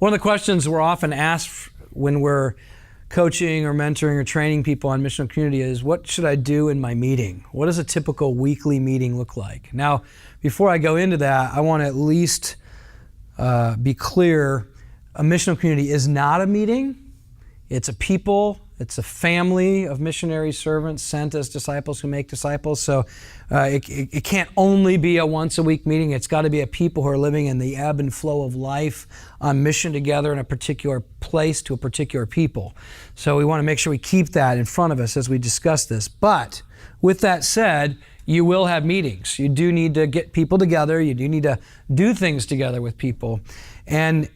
One of the questions we're often asked when we're coaching or mentoring or training people on missional community is, what should I do in my meeting? What does a typical weekly meeting look like? Now, before I go into that, I want to at least be clear, a missional community is not a meeting. It's a people. It's a family of missionary servants sent as disciples who make disciples. So it can't only be a once-a-week meeting. It's got to be a people who are living in the ebb and flow of life on mission together in a particular place to a particular people. So we want to make sure we keep that in front of us as we discuss this. But with that said, you will have meetings. You do need to get people together. You do need to do things together with people. And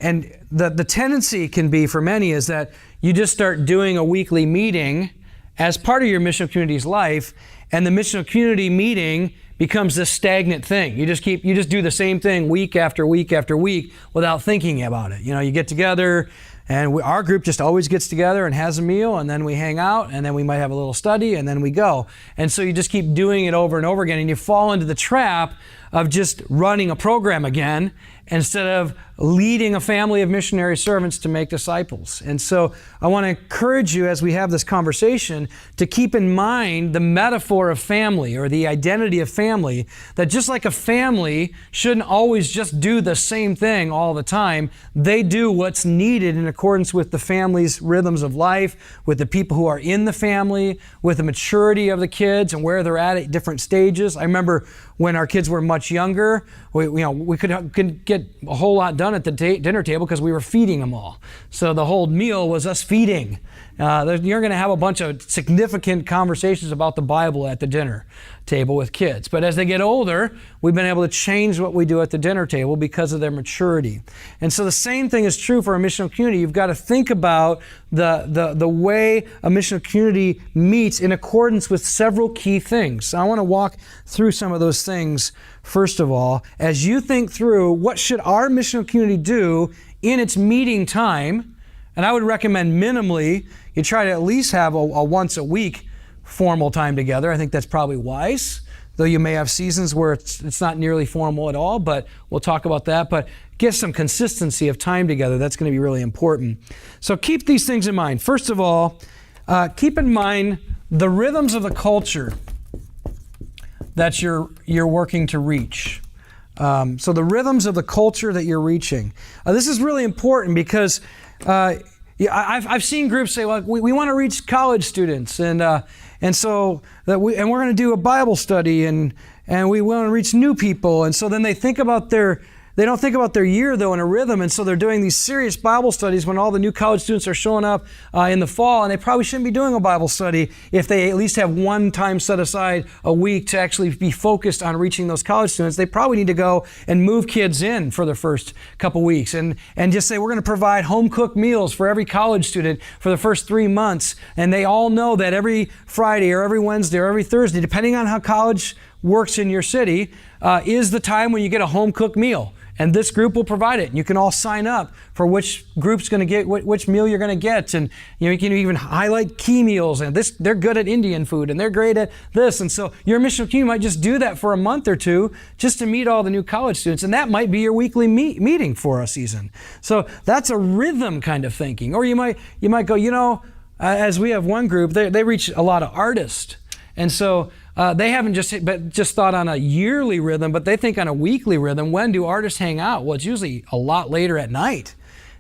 the tendency can be for many is that you just start doing a weekly meeting as part of your missional community's life, and the missional community meeting becomes this stagnant thing. You just do the same thing week after week after week without thinking about it. You know, you get together, and our group just always gets together and has a meal, and then we hang out, and then we might have a little study, and then we go. And so you just keep doing it over and over again, and you fall into the trap of just running a program again instead of leading a family of missionary servants to make disciples. And so I want to encourage you as we have this conversation to keep in mind the metaphor of family or the identity of family, that just like a family shouldn't always just do the same thing all the time, they do what's needed in accordance with the family's rhythms of life, with the people who are in the family, with the maturity of the kids and where they're at different stages. I remember when our kids were much younger, we could get a whole lot done at the dinner table because we were feeding them all. So the whole meal was us feeding. You're going to have a bunch of significant conversations about the Bible at the dinner table with kids. But as they get older, we've been able to change what we do at the dinner table because of their maturity. And so the same thing is true for a missional community. You've got to think about the way a missional community meets in accordance with several key things. So I want to walk through some of those things first of all, as you think through what should our missional community do in its meeting time. And I would recommend minimally you try to at least have a once a week formal time together. I think that's probably wise, though you may have seasons where it's not nearly formal at all, but we'll talk about that. But get some consistency of time together. That's going to be really important. So keep these things in mind. First of all, keep in mind the rhythms of the culture that you're working to reach. So the rhythms of the culture that you're reaching. This is really important because I've seen groups say, well, we want to reach college students, and so we're going to do a Bible study, and we want to reach new people, and so then they don't think about their year though in a rhythm, and so they're doing these serious Bible studies when all the new college students are showing up in the fall, and they probably shouldn't be doing a Bible study if they at least have one time set aside a week to actually be focused on reaching those college students. They probably need to go and move kids in for the first couple weeks and just say, we're going to provide home-cooked meals for every college student for the first 3 months, and they all know that every Friday or every Wednesday or every Thursday, depending on how college works in your city, is the time when you get a home-cooked meal. And this group will provide it. And you can all sign up for which group's going to get which meal you're going to get. And you can even highlight key meals. And they're good at Indian food, and they're great at this. And so your missional community might just do that for a month or two just to meet all the new college students. And that might be your weekly meeting for a season. So that's a rhythm kind of thinking. Or you might go, as we have one group, they reach a lot of artists. And so they haven't just thought on a yearly rhythm, but they think on a weekly rhythm. When do artists hang out? Well, it's usually a lot later at night.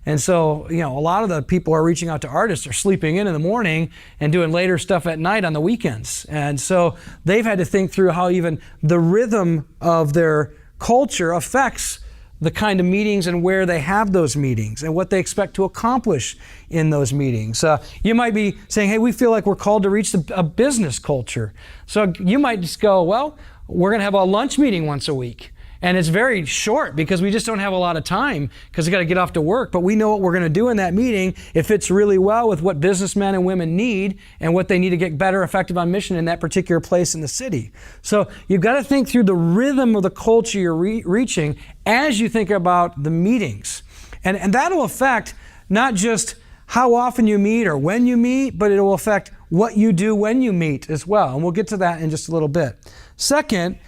And so, a lot of the people who are reaching out to artists are sleeping in the morning and doing later stuff at night on the weekends. And so they've had to think through how even the rhythm of their culture affects the kind of meetings and where they have those meetings and what they expect to accomplish in those meetings. You might be saying, hey, we feel like we're called to reach a business culture. So you might just go, well, we're going to have a lunch meeting once a week. And it's very short because we just don't have a lot of time because we got to get off to work. But we know what we're going to do in that meeting. It fits really well with what businessmen and women need and what they need to get better effective on mission in that particular place in the city. So you've got to think through the rhythm of the culture you're reaching as you think about the meetings. And that will affect not just how often you meet or when you meet, but it will affect what you do when you meet as well. And we'll get to that in just a little bit. Second,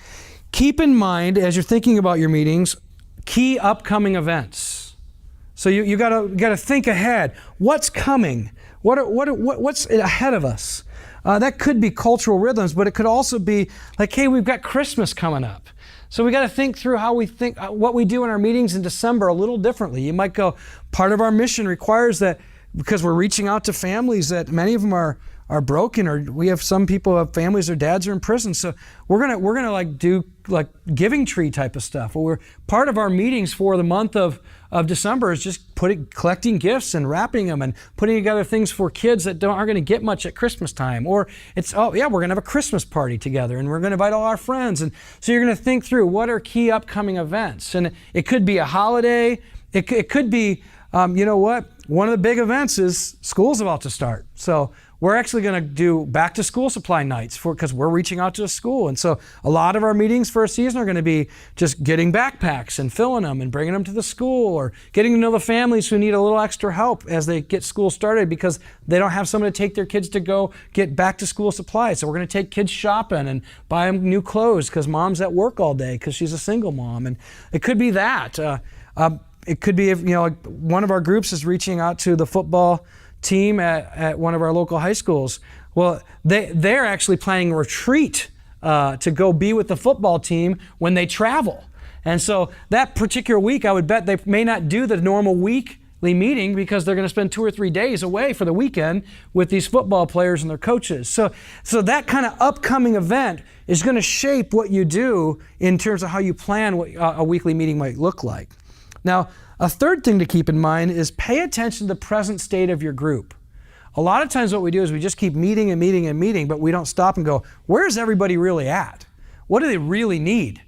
keep in mind, as you're thinking about your meetings, key upcoming events. So you gotta think ahead. What's coming? What's ahead of us? That could be cultural rhythms, but it could also be like, hey, we've got Christmas coming up. So we got to think through how we think, what we do in our meetings in December a little differently. You might go, part of our mission requires that, because we're reaching out to families that many of them are broken, or we have some people who have families, their dads are in prison. So we're gonna like do like giving tree type of stuff. Well, we're part of our meetings for the month of December is just collecting gifts and wrapping them and putting together things for kids that aren't going to get much at Christmas time. Or it's, oh yeah, we're going to have a Christmas party together and we're going to invite all our friends. And so you're going to think through what are key upcoming events. And it could be a holiday. It could be, you know what? One of the big events is school's about to start. So we're actually going to do back to school supply nights because we're reaching out to a school. And so a lot of our meetings for a season are going to be just getting backpacks and filling them and bringing them to the school, or getting to know the families who need a little extra help as they get school started because they don't have someone to take their kids to go get back to school supplies. So we're going to take kids shopping and buy them new clothes because mom's at work all day because she's a single mom. And it could be that. It could be, you know, like one of our groups is reaching out to the football team at one of our local high schools. Well, they're actually planning a retreat to go be with the football team when they travel. And so that particular week, I would bet they may not do the normal weekly meeting because they're going to spend 2 or 3 days away for the weekend with these football players and their coaches. So that kind of upcoming event is going to shape what you do in terms of how you plan what a weekly meeting might look like. Now, a third thing to keep in mind is pay attention to the present state of your group. A lot of times what we do is we just keep meeting and meeting and meeting, but we don't stop and go, where's everybody really at? What do they really need?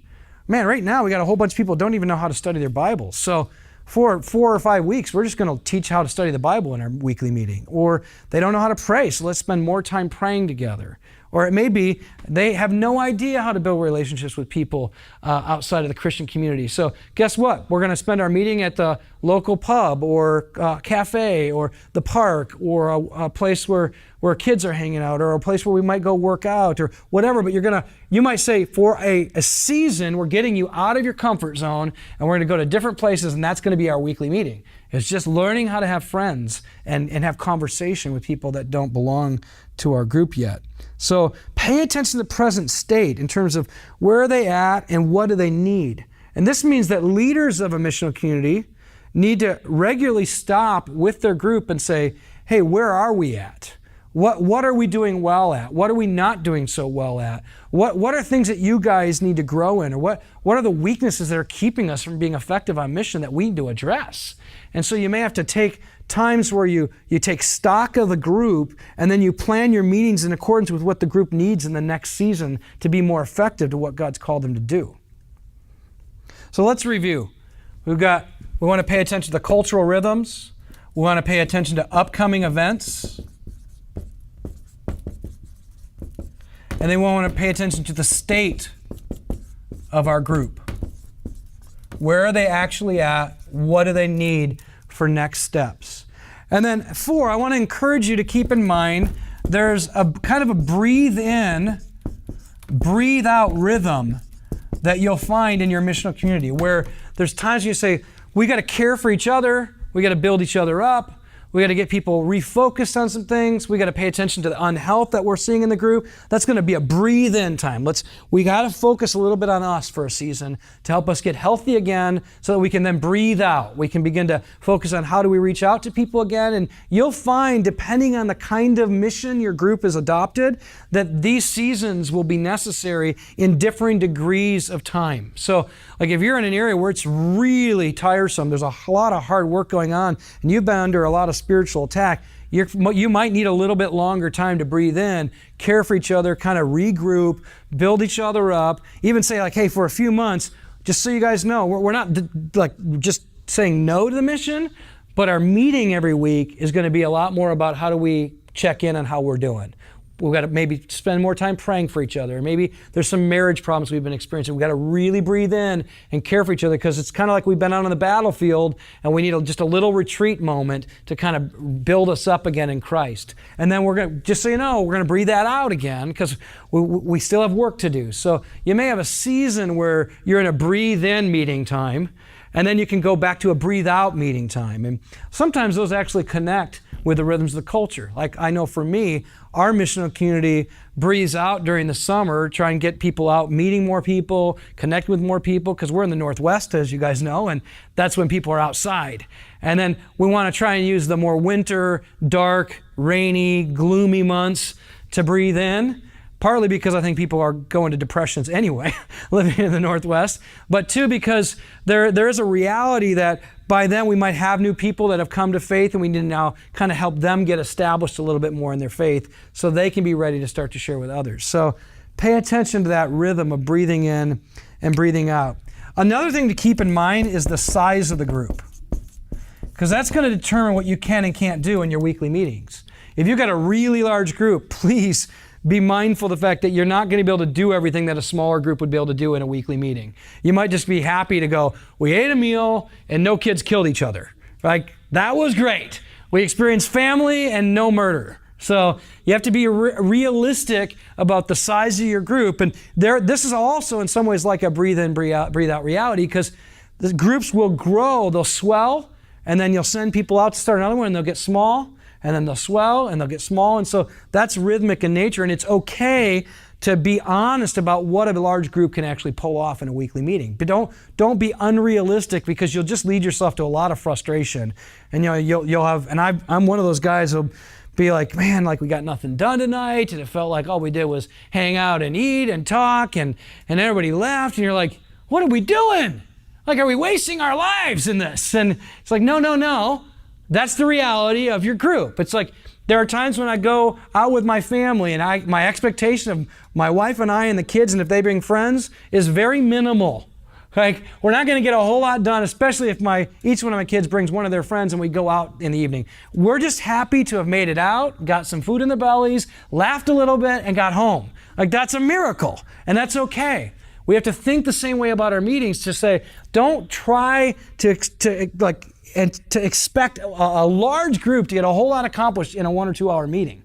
Man, right now we got a whole bunch of people who don't even know how to study their Bibles. So for 4 or 5 weeks, we're just going to teach how to study the Bible in our weekly meeting. Or they don't know how to pray, so let's spend more time praying together. Or it may be they have no idea how to build relationships with people outside of the Christian community. So guess what? We're going to spend our meeting at the local pub or cafe or the park or a place where kids are hanging out, or a place where we might go work out or whatever. But you might say for a season, we're getting you out of your comfort zone and we're going to go to different places, and that's going to be our weekly meeting. It's just learning how to have friends and have conversation with people that don't belong to our group yet. So pay attention to the present state in terms of where are they at and what do they need. And this means that leaders of a missional community need to regularly stop with their group and say, hey, where are we at? What are we doing well at? What are we not doing so well at? What are things that you guys need to grow in? Or what are the weaknesses that are keeping us from being effective on mission that we need to address? And so you may have to take times where you take stock of the group and then you plan your meetings in accordance with what the group needs in the next season to be more effective to what God's called them to do. So let's review. We want to pay attention to the cultural rhythms. We want to pay attention to upcoming events. And then we want to pay attention to the state of our group. Where are they actually at? What do they need for next steps? And then 4, I want to encourage you to keep in mind there's a kind of a breathe in, breathe out rhythm that you'll find in your missional community, where there's times you say, we got to care for each other, we got to build each other up, we got to get people refocused on some things. We got to pay attention to the unhealth that we're seeing in the group. That's going to be a breathe in time. We got to focus a little bit on us for a season to help us get healthy again so that we can then breathe out. We can begin to focus on how do we reach out to people again. And you'll find, depending on the kind of mission your group has adopted, that these seasons will be necessary in differing degrees of time. So like if you're in an area where it's really tiresome, there's a lot of hard work going on, and you've been under a lot of spiritual attack, you might need a little bit longer time to breathe in, care for each other, kind of regroup, build each other up, even say like, hey, for a few months, just so you guys know, we're not like just saying no to the mission, but our meeting every week is going to be a lot more about how do we check in on how we're doing. We've got to maybe spend more time praying for each other. Maybe there's some marriage problems we've been experiencing. We've got to really breathe in and care for each other, because it's kind of like we've been out on the battlefield and we need just a little retreat moment to kind of build us up again in Christ. And then we're going to, just so you know, we're going to breathe that out again because we still have work to do. So you may have a season where you're in a breathe in meeting time, And then you can go back to a breathe out meeting time. And sometimes those actually connect with the rhythms of the culture. Like I know for me, our missional community breathes out during the summer, try and get people out, meeting more people, connect with more people, because we're in the Northwest, as you guys know, and that's when people are outside. And then we want to try and use the more winter, dark, rainy, gloomy months to breathe in. Partly because I think people are going to depressions anyway, living in the Northwest, but two, because there is a reality that by then we might have new people that have come to faith, and we need to now kind of help them get established a little bit more in their faith so they can be ready to start to share with others. So pay attention to that rhythm of breathing in and breathing out. Another thing to keep in mind is the size of the group, because that's going to determine what you can and can't do in your weekly meetings. If you've got a really large group, please be mindful of the fact that you're not going to be able to do everything that a smaller group would be able to do in a weekly meeting. You might just be happy to go, we ate a meal and no kids killed each other. Like, that was great. We experienced family and no murder. So you have to be realistic about the size of your group. And this is also in some ways like a breathe in, breathe out reality, because the groups will grow, they'll swell, and then you'll send people out to start another one and they'll get small. And then they'll swell and they'll get small. And so that's rhythmic in nature. And it's okay to be honest about what a large group can actually pull off in a weekly meeting. But don't be unrealistic, because you'll just lead yourself to a lot of frustration. And you'll have, and I'm one of those guys who'll be like, man, like we got nothing done tonight. And it felt like all we did was hang out and eat and talk, and everybody left. And you're like, what are we doing? Like, are we wasting our lives in this? And it's like, no. That's the reality of your group. It's like there are times when I go out with my family and my expectation of my wife and I and the kids, and if they bring friends, is very minimal. Like, we're not going to get a whole lot done, especially if each one of my kids brings one of their friends and we go out in the evening. We're just happy to have made it out, got some food in their bellies, laughed a little bit, and got home. Like, that's a miracle, and that's okay. We have to think the same way about our meetings, to say, don't try to expect a large group to get a whole lot accomplished in a 1 or 2 hour meeting.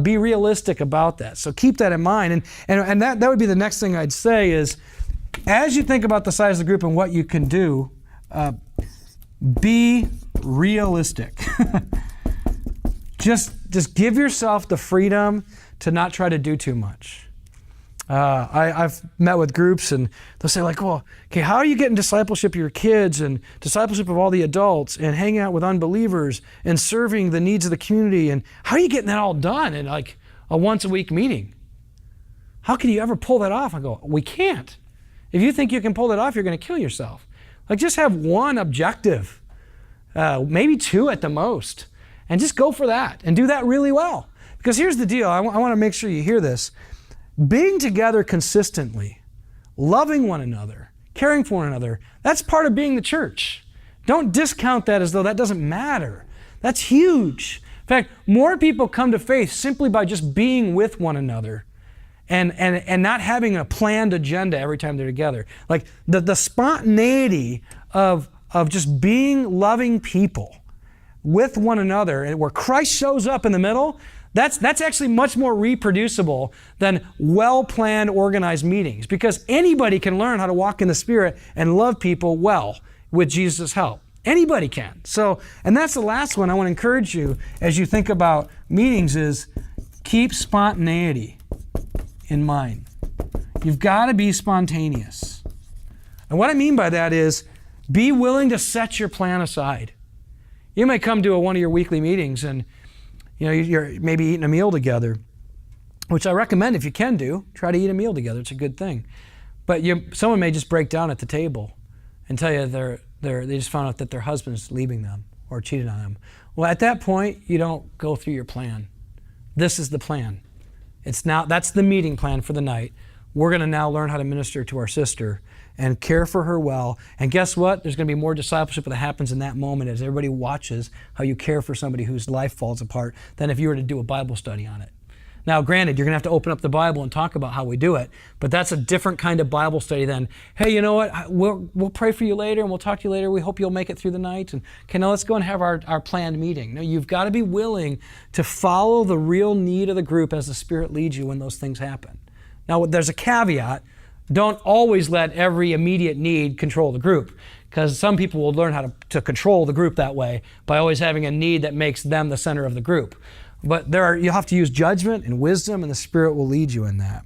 Be realistic about that. So keep that in mind. And that would be the next thing I'd say is, as you think about the size of the group and what you can do, be realistic. Just give yourself the freedom to not try to do too much. I've met with groups and they'll say like, well, okay, how are you getting discipleship of your kids and discipleship of all the adults and hanging out with unbelievers and serving the needs of the community, and how are you getting that all done in like a once a week meeting? How can you ever pull that off? I go, we can't. If you think you can pull that off, you're going to kill yourself. Like, just have one objective, maybe 2 at the most, and just go for that and do that really well. Because here's the deal, I want to make sure you hear this. Being together consistently, loving one another, caring for one another, that's part of being the church. Don't discount that as though that doesn't matter. That's huge. In fact, more people come to faith simply by just being with one another and not having a planned agenda every time they're together. Like the spontaneity of just being loving people with one another, and where Christ shows up in the middle, that's actually much more reproducible than well-planned, organized meetings, because anybody can learn how to walk in the Spirit and love people well with Jesus' help. Anybody can. So, and that's the last one I want to encourage you as you think about meetings is keep spontaneity in mind. You've got to be spontaneous. And what I mean by that is be willing to set your plan aside. You may come to one of your weekly meetings and you're maybe eating a meal together, which I recommend if you can do. Try to eat a meal together. It's a good thing. But someone may just break down at the table and tell you they just found out that their husband's leaving them or cheated on them. Well, at that point, you don't go through your plan. This is the plan. That's the meeting plan for the night. We're going to now learn how to minister to our sister and care for her well. And guess what? There's going to be more discipleship that happens in that moment as everybody watches how you care for somebody whose life falls apart than if you were to do a Bible study on it. Now, granted, you're going to have to open up the Bible and talk about how we do it, but that's a different kind of Bible study than, hey, you know what? We'll pray for you later and we'll talk to you later. We hope you'll make it through the night. And okay, now let's go and have our planned meeting. No, you've got to be willing to follow the real need of the group as the Spirit leads you when those things happen. Now, there's a caveat. Don't always let every immediate need control the group, because some people will learn how to control the group that way by always having a need that makes them the center of the group. But you'll have to use judgment and wisdom, and the Spirit will lead you in that.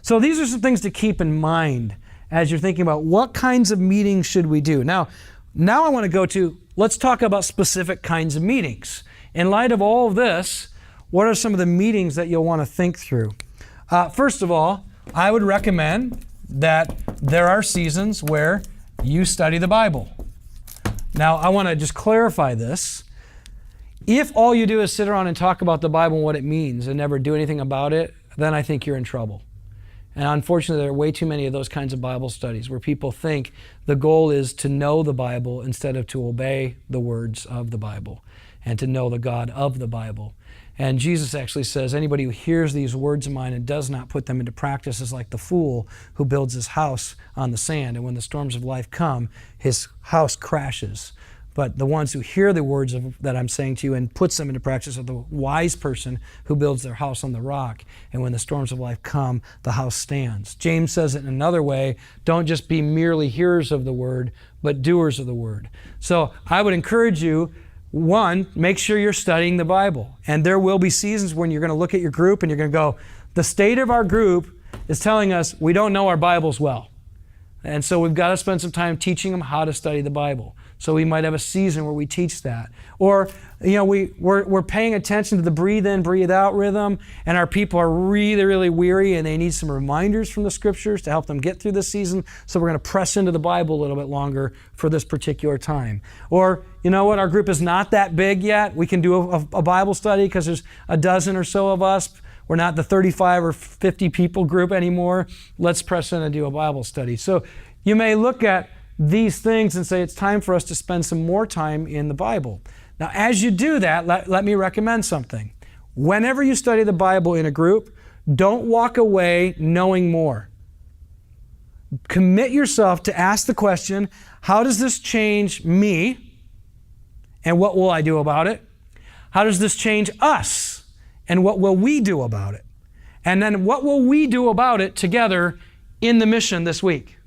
So these are some things to keep in mind as you're thinking about what kinds of meetings should we do. Now I want to let's talk about specific kinds of meetings. In light of all of this, what are some of the meetings that you'll want to think through? First of all, I would recommend that there are seasons where you study the Bible. Now, I want to just clarify this. If all you do is sit around and talk about the Bible and what it means and never do anything about it, then I think you're in trouble. And unfortunately, there are way too many of those kinds of Bible studies where people think the goal is to know the Bible instead of to obey the words of the Bible and to know the God of the Bible. And Jesus actually says, anybody who hears these words of mine and does not put them into practice is like the fool who builds his house on the sand. And when the storms of life come, his house crashes. But the ones who hear the words that I'm saying to you and puts them into practice are the wise person who builds their house on the rock. And when the storms of life come, the house stands. James says it in another way, don't just be merely hearers of the word, but doers of the word. So I would encourage you, one, make sure you're studying the Bible. And there will be seasons when you're going to look at your group and you're going to go, the state of our group is telling us we don't know our Bibles well. And so we've got to spend some time teaching them how to study the Bible. So we might have a season where we teach that. Or, we're paying attention to the breathe in, breathe out rhythm, and our people are really, really weary and they need some reminders from the scriptures to help them get through this season. So we're going to press into the Bible a little bit longer for this particular time. Or, you know what, our group is not that big yet. We can do a Bible study because there's a dozen or so of us. We're not the 35 or 50 people group anymore. Let's press in and do a Bible study. So you may look at these things and say it's time for us to spend some more time in the Bible. Now, as you do that, let me recommend something. Whenever you study the Bible in a group, don't walk away knowing more. Commit yourself to ask the question, how does this change me? And what will I do about it? How does this change us? And what will we do about it? And then what will we do about it together in the mission this week?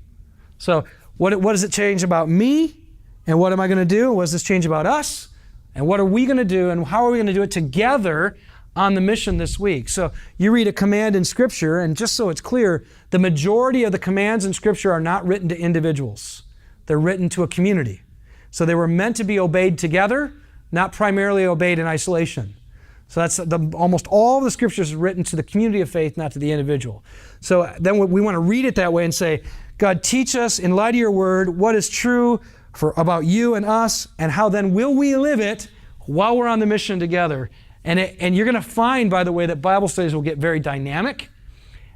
So what does it change about me? And what am I going to do? What does this change about us? And what are we going to do? And how are we going to do it together on the mission this week? So you read a command in Scripture, and just so it's clear, the majority of the commands in Scripture are not written to individuals. They're written to a community. So they were meant to be obeyed together, not primarily obeyed in isolation. So that's almost all of the Scriptures is written to the community of faith, not to the individual. So then we want to read it that way and say, God, teach us in light of your word what is true about you and us, and how then will we live it while we're on the mission together. And you're going to find, by the way, that Bible studies will get very dynamic,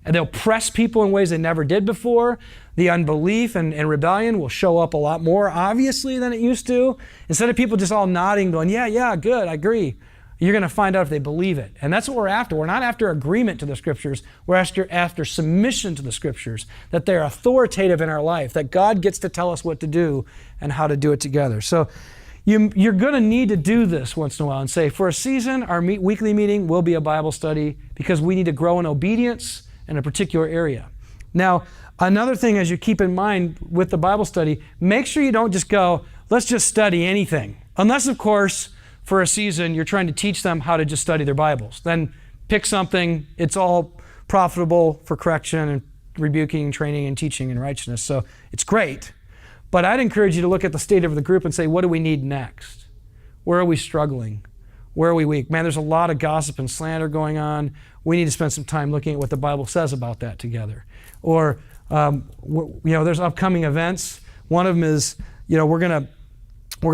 and they'll press people in ways they never did before. The unbelief and rebellion will show up a lot more obviously than it used to. Instead of people just all nodding, going, yeah, good, I agree. You're going to find out if they believe it. And that's what we're after. We're not after agreement to the Scriptures. We're after submission to the Scriptures, that they're authoritative in our life, that God gets to tell us what to do and how to do it together. So you're going to need to do this once in a while and say, for a season, our weekly meeting will be a Bible study because we need to grow in obedience in a particular area. Now, another thing as you keep in mind with the Bible study, make sure you don't just go, let's just study anything. Unless, of course, for a season, you're trying to teach them how to just study their Bibles. Then pick something. It's all profitable for correction and rebuking, training, and teaching in righteousness. So it's great. But I'd encourage you to look at the state of the group and say, what do we need next? Where are we struggling? Where are we weak? Man, there's a lot of gossip and slander going on. We need to spend some time looking at what the Bible says about that together. Or, there's upcoming events. One of them is, we're going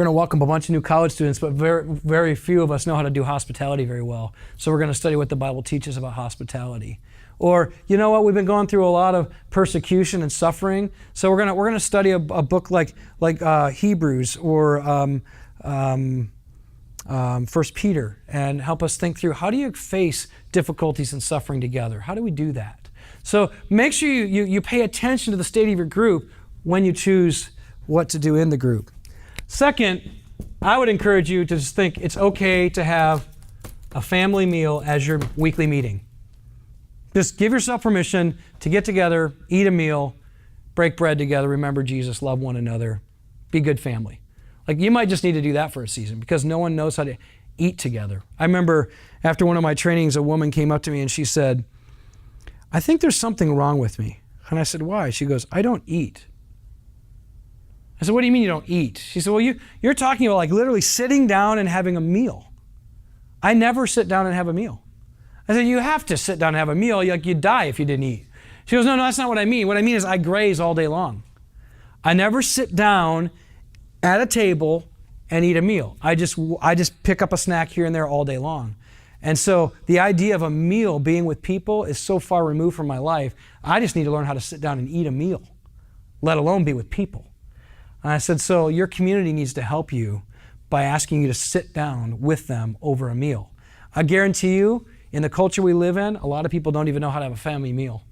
to welcome a bunch of new college students, but very, very few of us know how to do hospitality very well. So we're going to study what the Bible teaches about hospitality. Or, you know what, we've been going through a lot of persecution and suffering. So we're going to study a book like Hebrews or 1 Peter, and help us think through, how do you face difficulties and suffering together? How do we do that? So make sure you pay attention to the state of your group when you choose what to do in the group. Second, I would encourage you to just think it's okay to have a family meal as your weekly meeting. Just give yourself permission to get together, eat a meal, break bread together, remember Jesus, love one another, be good family. Like you might just need to do that for a season because no one knows how to eat together. I remember after one of my trainings, a woman came up to me and she said, I think there's something wrong with me. And I said, why? She goes, I don't eat. I said, what do you mean you don't eat? She said, well, you're talking about like literally sitting down and having a meal. I never sit down and have a meal. I said, you have to sit down and have a meal. Like you'd die if you didn't eat. She goes, no, that's not what I mean. What I mean is I graze all day long. I never sit down at a table and eat a meal. I just pick up a snack here and there all day long. And so the idea of a meal being with people is so far removed from my life. I just need to learn how to sit down and eat a meal, let alone be with people. And I said, so your community needs to help you by asking you to sit down with them over a meal. I guarantee you, in the culture we live in, a lot of people don't even know how to have a family meal.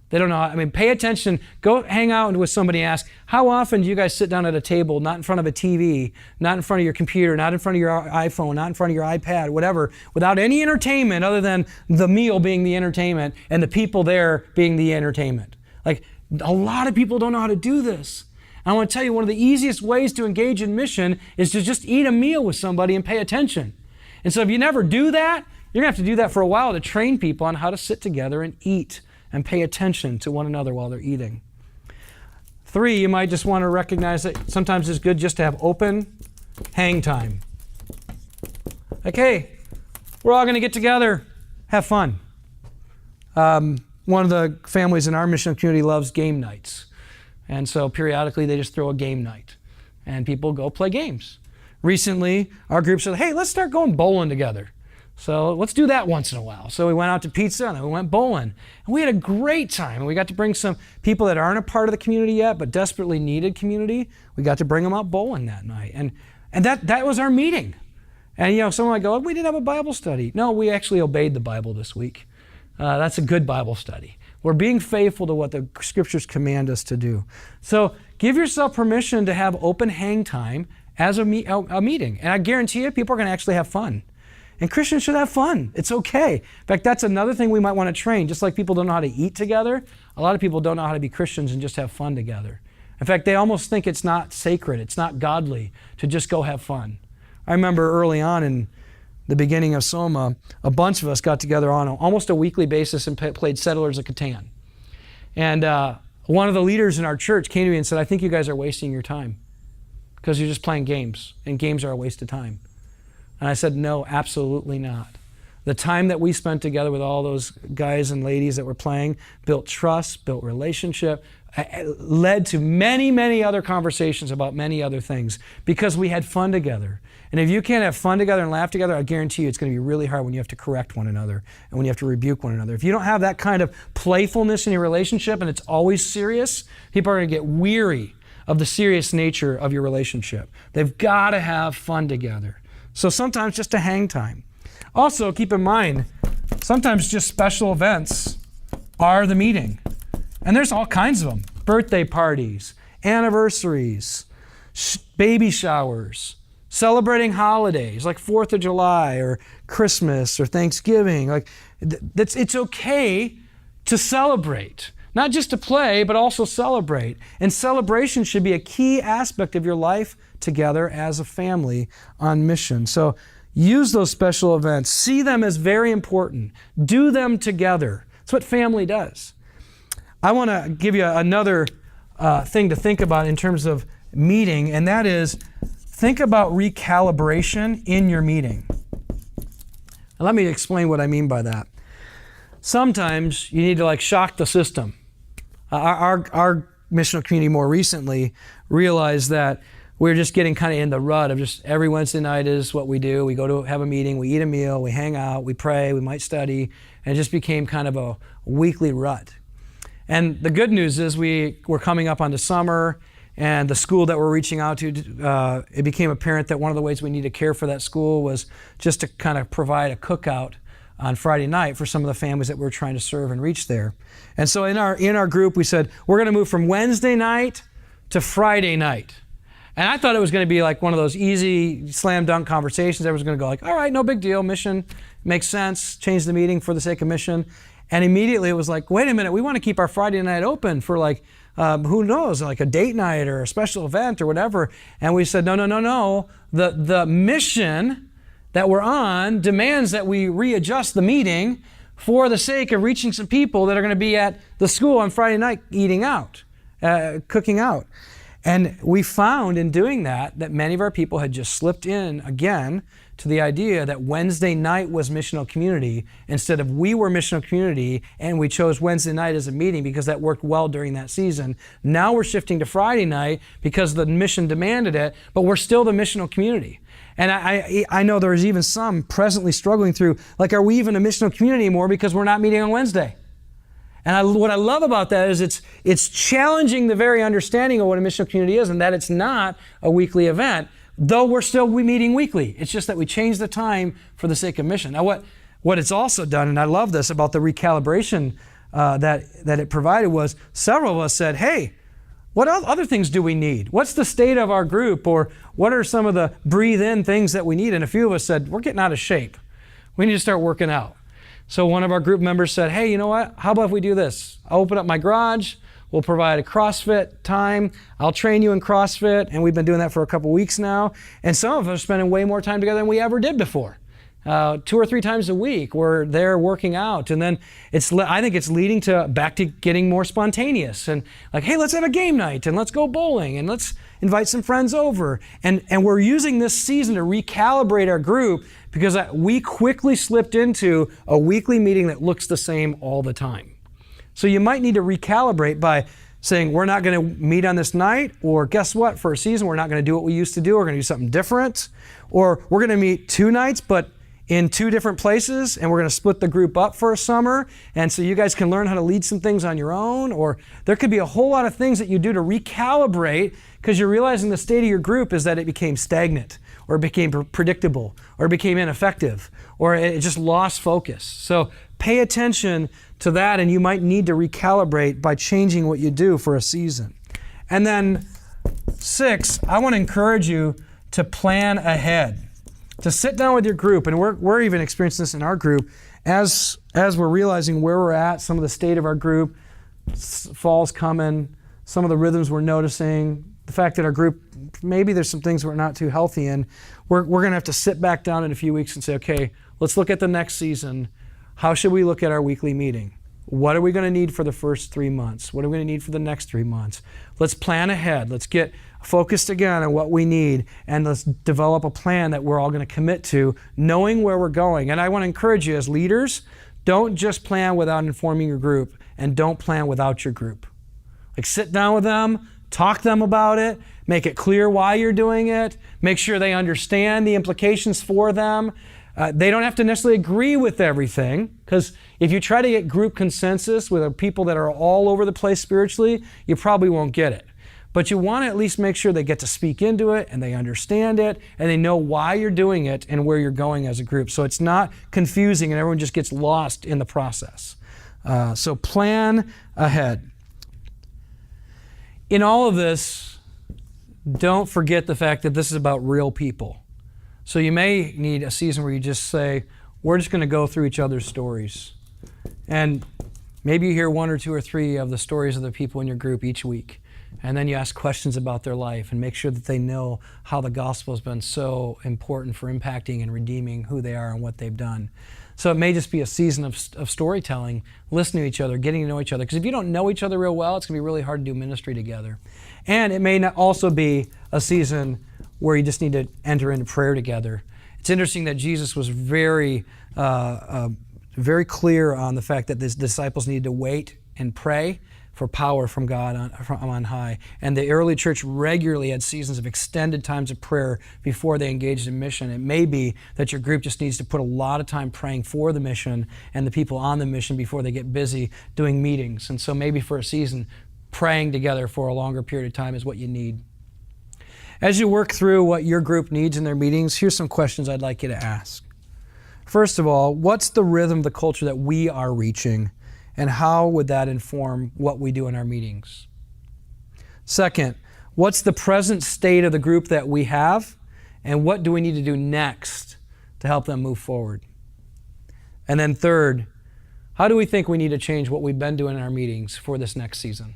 They don't know how, pay attention, go hang out with somebody and ask, how often do you guys sit down at a table, not in front of a TV, not in front of your computer, not in front of your iPhone, not in front of your iPad, whatever, without any entertainment other than the meal being the entertainment and the people there being the entertainment? Like, a lot of people don't know how to do this. I want to tell you, one of the easiest ways to engage in mission is to just eat a meal with somebody and pay attention. And so if you never do that, you're going to have to do that for a while to train people on how to sit together and eat and pay attention to one another while they're eating. 3, you might just want to recognize that sometimes it's good just to have open hang time. Like, hey, we're all going to get together, have fun. One of the families in our mission community loves game nights. And so periodically they just throw a game night and people go play games. Recently, our group said, hey, let's start going bowling together. So let's do that once in a while. So we went out to pizza and then we went bowling. And we had a great time. And we got to bring some people that aren't a part of the community yet, but desperately needed community. We got to bring them out bowling that night. And that was our meeting. And someone might go, oh, we didn't have a Bible study. No, we actually obeyed the Bible this week. That's a good Bible study. We're being faithful to what the scriptures command us to do. So give yourself permission to have open hang time as a meeting. And I guarantee you, people are going to actually have fun. And Christians should have fun. It's okay. In fact, that's another thing we might want to train. Just like people don't know how to eat together, a lot of people don't know how to be Christians and just have fun together. In fact, they almost think it's not sacred, it's not godly to just go have fun. I remember early on in the beginning of Soma, a bunch of us got together on almost a weekly basis and played Settlers of Catan. And one of the leaders in our church came to me and said, I think you guys are wasting your time because you're just playing games, and games are a waste of time. And I said, no, absolutely not. The time that we spent together with all those guys and ladies that were playing built trust, built relationship, led to many, many other conversations about many other things because we had fun together. And if you can't have fun together and laugh together, I guarantee you it's going to be really hard when you have to correct one another and when you have to rebuke one another. If you don't have that kind of playfulness in your relationship and it's always serious, people are going to get weary of the serious nature of your relationship. They've got to have fun together. So sometimes just a hang time. Also, keep in mind, sometimes just special events are the meeting. And there's all kinds of them. Birthday parties, anniversaries, baby showers, celebrating holidays like 4th of July or Christmas or Thanksgiving. It's okay to celebrate. Not just to play, but also celebrate. And celebration should be a key aspect of your life together as a family on mission. So use those special events. See them as very important. Do them together. That's what family does. I want to give you another thing to think about in terms of meeting, and that is think about recalibration in your meeting. Now, let me explain what I mean by that. Sometimes you need to shock the system. Our missional community more recently realized that we're just getting kind of in the rut of just every Wednesday night is what we do. We go to have a meeting, we eat a meal, we hang out, we pray, we might study, and it just became kind of a weekly rut. And the good news is we're coming up on the summer, and the school that we're reaching out to, it became apparent that one of the ways we need to care for that school was just to kind of provide a cookout on Friday night for some of the families that we're trying to serve and reach there. And so in our group, we said, we're going to move from Wednesday night to Friday night. And I thought it was going to be like one of those easy slam dunk conversations. Everyone's going to go all right, no big deal, mission makes sense, change the meeting for the sake of mission. And immediately it was like, wait a minute, we want to keep our Friday night open for who knows, like a date night or a special event or whatever. And we said, no. The mission that we're on demands that we readjust the meeting for the sake of reaching some people that are going to be at the school on Friday night eating out, cooking out. And we found in doing that many of our people had just slipped in again to the idea that Wednesday night was missional community instead of we were missional community, and we chose Wednesday night as a meeting because that worked well during that season. Now we're shifting to Friday night because the mission demanded it, but we're still the missional community. And I know there's even some presently struggling through, like, are we even a missional community anymore because we're not meeting on Wednesday? And what I love about that is it's challenging the very understanding of what a missional community is, and that it's not a weekly event, though we're still meeting weekly. It's just that we changed the time for the sake of mission. Now what it's also done, and I love this about the recalibration that it provided, was several of us said, hey, what other things do we need? What's the state of our group? Or what are some of the breathe in things that we need? And a few of us said, we're getting out of shape. We need to start working out. So one of our group members said, hey, you know what? How about if we do this? I'll open up my garage. We'll provide a CrossFit time. I'll train you in CrossFit. And we've been doing that for a couple weeks now. And some of us are spending way more time together than we ever did before. 2 or 3 times a week, we're there working out. And then I think it's leading back to getting more spontaneous. And like, hey, let's have a game night and let's go bowling and let's invite some friends over. And we're using this season to recalibrate our group because we quickly slipped into a weekly meeting that looks the same all the time. So you might need to recalibrate by saying, we're not going to meet on this night, or guess what, for a season, we're not going to do what we used to do. We're going to do something different. Or we're going to meet 2 nights, but in 2 different places, and we're going to split the group up for a summer, and so you guys can learn how to lead some things on your own. Or there could be a whole lot of things that you do to recalibrate because you're realizing the state of your group is that it became stagnant, or it became predictable, or it became ineffective, or it just lost focus. So pay attention to that, and you might need to recalibrate by changing what you do for a season. And then 6, I want to encourage you to plan ahead. To sit down with your group, and we're even experiencing this in our group, as we're realizing where we're at, some of the state of our group, fall's coming, some of the rhythms we're noticing, the fact that our group, maybe there's some things we're not too healthy in. We're going to have to sit back down in a few weeks and say, okay, let's look at the next season. How should we look at our weekly meeting? What are we going to need for the first 3 months? What are we going to need for the next 3 months? Let's plan ahead. Let's get focused again on what we need, and let's develop a plan that we're all going to commit to, knowing where we're going. And I want to encourage you as leaders, don't just plan without informing your group, and don't plan without your group. Like, sit down with them, talk to them about it, make it clear why you're doing it, make sure they understand the implications for them. They don't have to necessarily agree with everything, because if you try to get group consensus with people that are all over the place spiritually, you probably won't get it. But you want to at least make sure they get to speak into it and they understand it and they know why you're doing it and where you're going as a group. So it's not confusing and everyone just gets lost in the process. So plan ahead. In all of this, don't forget the fact that this is about real people. So you may need a season where you just say, we're just going to go through each other's stories. And maybe you hear 1 or 2 or 3 of the stories of the people in your group each week. And then you ask questions about their life and make sure that they know how the gospel has been so important for impacting and redeeming who they are and what they've done. So it may just be a season of storytelling, listening to each other, getting to know each other. Because if you don't know each other real well, it's going to be really hard to do ministry together. And it may also be a season where you just need to enter into prayer together. It's interesting that Jesus was very clear on the fact that the disciples needed to wait and pray for power from God on high. And the early church regularly had seasons of extended times of prayer before they engaged in mission. It may be that your group just needs to put a lot of time praying for the mission and the people on the mission before they get busy doing meetings. And so maybe for a season, praying together for a longer period of time is what you need. As you work through what your group needs in their meetings, here's some questions I'd like you to ask. First of all, what's the rhythm, the culture that we are reaching? And how would that inform what we do in our meetings? Second, what's the present state of the group that we have? And what do we need to do next to help them move forward? And then third, how do we think we need to change what we've been doing in our meetings for this next season?